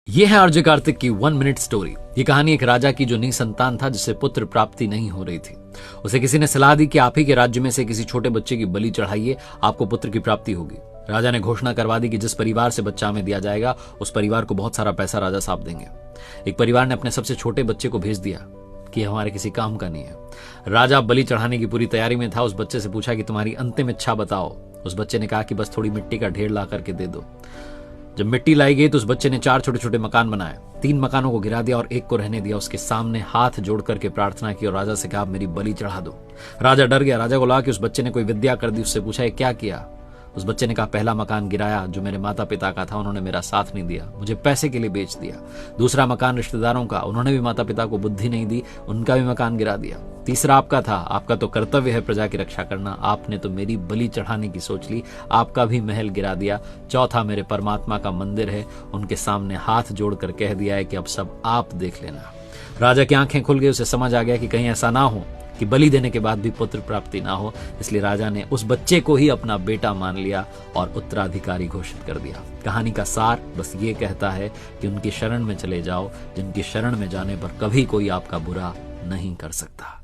ये है आरजे कार्तिक की 1 मिनट स्टोरी। ये कहानी एक राजा की जो निसंतान था, जिसे पुत्र प्राप्ति नहीं हो रही थी। उसे किसी ने सलाह दी कि आप ही के राज्य में से किसी छोटे बच्चे की बलि चढ़ाइए, आपको पुत्र की प्राप्ति होगी। राजा ने घोषणा करवा दी कि जिस परिवार से बच्चा हमें दिया जाएगा उस परिवार को बहुत सारा पैसा राजा साहब देंगे। एक परिवार ने अपने सबसे छोटे बच्चे को भेज दिया कि हमारे किसी काम का नहीं है। राजा बलि चढ़ाने की पूरी तैयारी में था। उस बच्चे से पूछा कि तुम्हारी अंतिम इच्छा बताओ। उस बच्चे ने कहा कि बस थोड़ी मिट्टी का ढेर ला करके दे दो। जब मिट्टी लाई गई तो उस बच्चे ने 4 छोटे छोटे मकान बनाए। 3 मकानों को गिरा दिया और एक को रहने दिया। उसके सामने हाथ जोड़ करके प्रार्थना की और राजा से कहा, मेरी बलि चढ़ा दो। राजा डर गया। राजा को लगा कि उस बच्चे ने कोई विद्या कर दी। उससे पूछा, क्या किया? उस बच्चे ने कहा, पहला मकान गिराया जो मेरे माता पिता का था, उन्होंने मेरा साथ नहीं दिया, मुझे पैसे के लिए बेच दिया। दूसरा मकान रिश्तेदारों का, उन्होंने भी माता पिता को बुद्धि नहीं दी, उनका भी मकान गिरा दिया। तीसरा आपका था, आपका तो कर्तव्य है प्रजा की रक्षा करना, आपने तो मेरी बलि चढ़ाने की सोच ली, आपका भी महल गिरा दिया। चौथा मेरे परमात्मा का मंदिर है, उनके सामने हाथ जोड़कर कह दिया है कि अब सब आप देख लेना। राजा की आंखें खुल गई। उसे समझ आ गया कि कहीं ऐसा ना हो कि बलि देने के बाद भी पुत्र प्राप्ति ना हो। इसलिए राजा ने उस बच्चे को ही अपना बेटा मान लिया और उत्तराधिकारी घोषित कर दिया। कहानी का सार बस ये कहता है कि उनकी शरण में चले जाओ, जिनकी शरण में जाने पर कभी कोई आपका बुरा नहीं कर सकता।